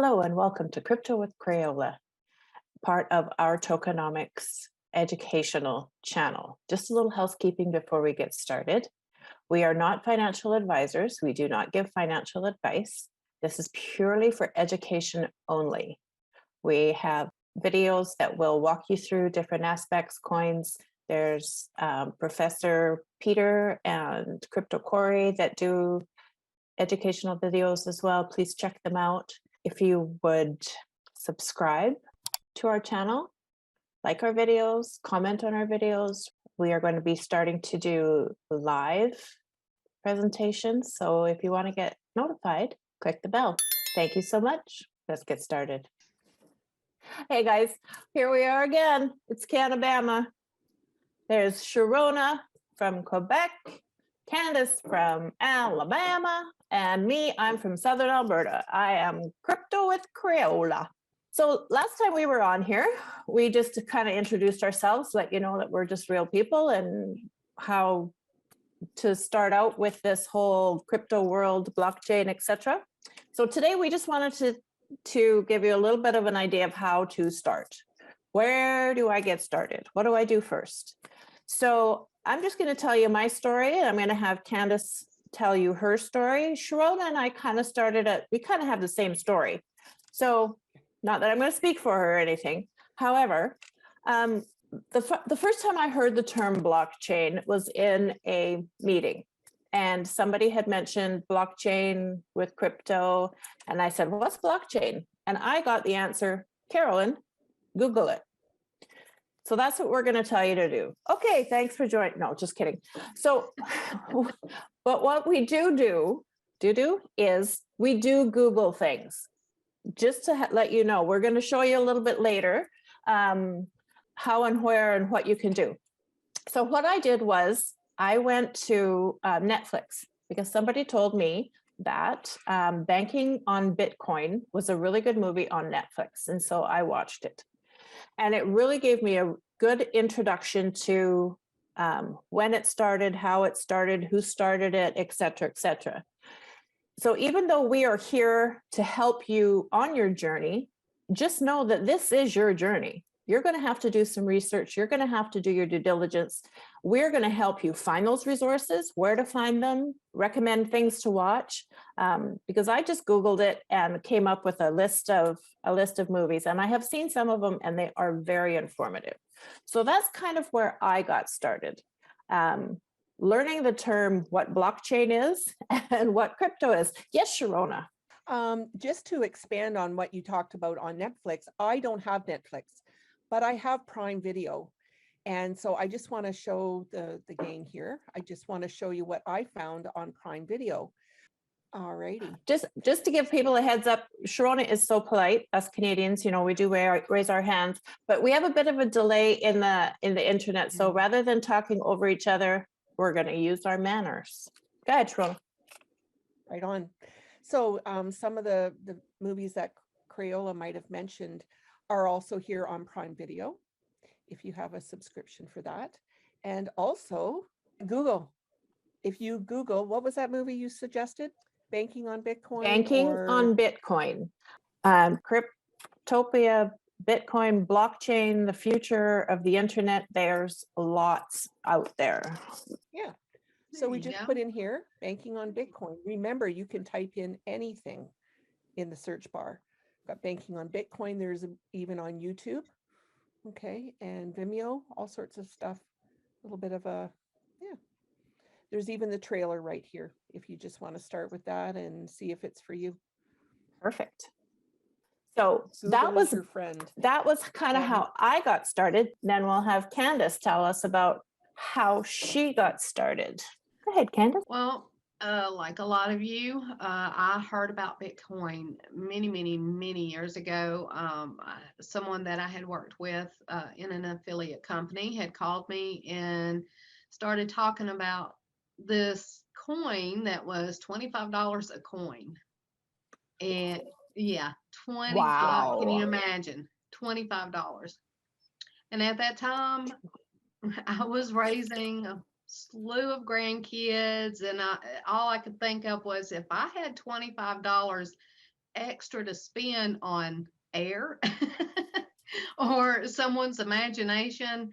Hello and welcome to Crypto with Crayola, part of our tokenomics educational channel. Just a little housekeeping before we get started. We are not financial advisors. We do not give financial advice. This is purely for education only. We have videos that will walk you through different aspects, coins. There's Professor Peter and Crypto Corey that do educational videos as well. Please check them out. If you would subscribe to our channel, like our videos, comment on our videos. We are going to be starting to do live presentations. So if you want to get notified, click the bell. Thank you so much. Let's get started. Hey guys, here we are again. It's Canabama. There's Sharona from Quebec, Candace from Alabama, and me, I'm from Southern Alberta. I am Crypto with Crayola. So last time we were on here, we just kind of introduced ourselves, let you know that we're just real people and how to start out with this whole crypto world, blockchain, etc. So today we just wanted to give you a little bit of an idea of how to start. Where do I get started? What do I do first? So I'm just going to tell you my story, and I'm going to have Candace tell you her story. Sharona and I kind of we kind of have the same story. So not that I'm going to speak for her or anything. However, the first time I heard the term blockchain was in a meeting, and somebody had mentioned blockchain with crypto. And I said, what's blockchain? And I got the answer, Carolyn, Google it. So that's what we're going to tell you to do. Okay, thanks for joining. No, just kidding. So, but what we do is we do Google things. Just to let you know, we're going to show you a little bit later how and where and what you can do. So what I did was I went to Netflix because somebody told me that Banking on Bitcoin was a really good movie on Netflix. And so I watched it. And it really gave me a good introduction to when it started, how it started, who started it, et cetera, et cetera. So even though we are here to help you on your journey, just know that this is your journey. You're going to have to do some research. You're going to have to do your due diligence. We're going to help you find those resources, where to find them, recommend things to watch, because I just Googled it and came up with a list of movies, and I have seen some of them and they are very informative. So that's kind of where I got started. Learning the term what blockchain is and what crypto is. Yes, Sharona. Just to expand on what you talked about on Netflix, I don't have Netflix, but I have Prime Video. And so I just want to show the gang here. I just want to show you what I found on Prime Video. All righty. Just to give people a heads up, Sharona is so polite. Us Canadians, you know, we do raise our hands, but we have a bit of a delay in the internet. So rather than talking over each other, we're going to use our manners. Go ahead, Sharona. Right on. So some of the movies that Crayola might have mentioned are also here on Prime Video, if you have a subscription for that. And also Google. If you Google, what was that movie you suggested? Banking on Bitcoin? Banking on Bitcoin. Cryptopia, Bitcoin, blockchain, the future of the internet. There's lots out there. Yeah. So we just put in here, banking on Bitcoin. Remember, you can type in anything in the search bar. Got banking on Bitcoin. There's even on YouTube. Okay. And Vimeo, all sorts of stuff. A little bit of there's even the trailer right here, if you just want to start with that and see if it's for you. Perfect. So Google that was your friend. That was kind of how I got started. Then we'll have Candace tell us about how she got started. Go ahead, Candace. Well, like a lot of you, I heard about Bitcoin many years ago. Someone that I had worked with in an affiliate company had called me and started talking about this coin that was $25 a coin. And yeah, 25. Wow. Can you imagine? $25. And at that time, I was raising a slew of grandkids, and all I could think of was, if I had $25 extra to spend on air or someone's imagination,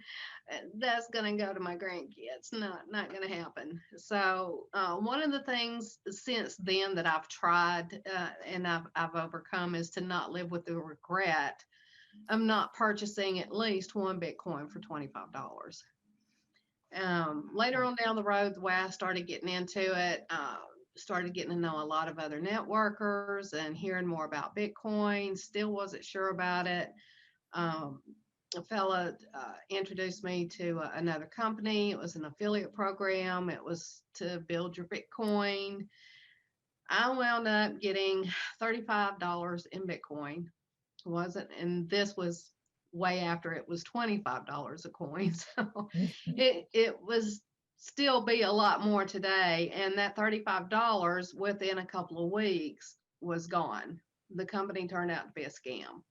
that's going to go to my grandkids. Not going to happen. So one of the things since then that I've tried and I've overcome is to not live with the regret of not purchasing at least one Bitcoin for $25. Later on down the road, the way I started getting into it, started getting to know a lot of other networkers and hearing more about Bitcoin. Still wasn't sure about it. A fella introduced me to another company. It was an affiliate program. It was to build your Bitcoin. I wound up getting $35 in Bitcoin. And this was way after it was $25 a coin. So it was still be a lot more today. And that $35 within a couple of weeks was gone. The company turned out to be a scam.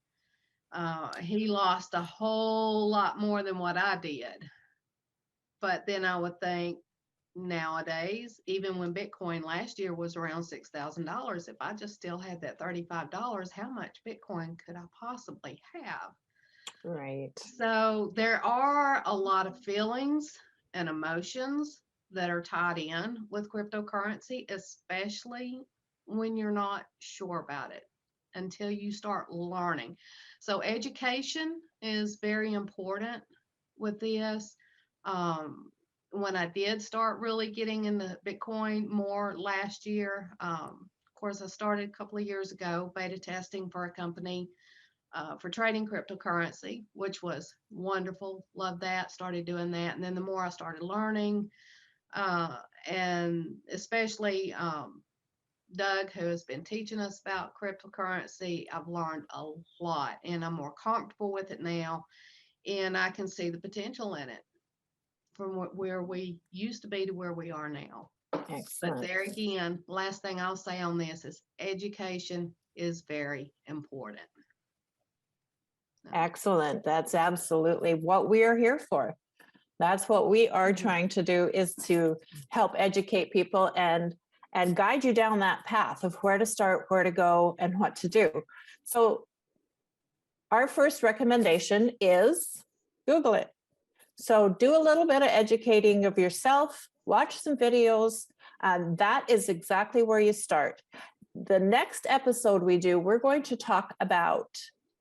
He lost a whole lot more than what I did. But then I would think nowadays, even when Bitcoin last year was around $6,000, if I just still had that $35, how much Bitcoin could I possibly have? Right. So there are a lot of feelings and emotions that are tied in with cryptocurrency, especially when you're not sure about it until you start learning. So education is very important with this. When I did start really getting into Bitcoin more last year, of course, I started a couple of years ago beta testing for a company for trading cryptocurrency, which was wonderful. Loved that. Started doing that. And then the more I started learning, and especially Doug, who has been teaching us about cryptocurrency, I've learned a lot and I'm more comfortable with it now. And I can see the potential in it from where we used to be to where we are now. But Excellent. there again, last thing I'll say on this is education is very important. Excellent. That's absolutely what we are here for. That's what we are trying to do, is to help educate people and guide you down that path of where to start, where to go, and what to do. So our first recommendation is Google it. So do a little bit of educating of yourself, watch some videos. That is exactly where you start. The next episode we do, we're going to talk about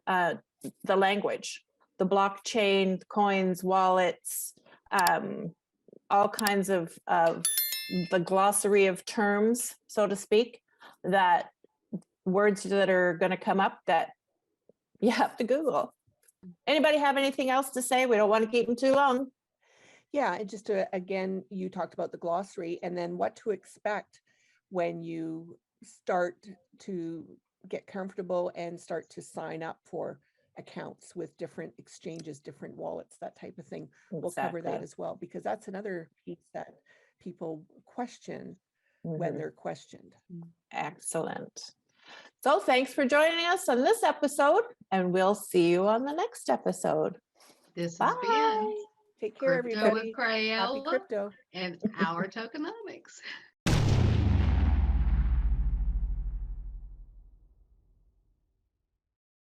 the language, the blockchain, coins, wallets, all kinds of the glossary of terms, so to speak, that words that are going to come up that you have to Google. Anybody have anything else to say? We don't want to keep them too long. Yeah, and just to, again, you talked about the glossary and then what to expect when you start to get comfortable and start to sign up for accounts with different exchanges, different wallets, that type of thing. We'll cover that as well, because that's another piece that people question when they're questioned. Excellent. So thanks for joining us on this episode, and we'll see you on the next episode. This has been Take care, Crypto everybody. with Crayola Happy crypto. and our tokenomics.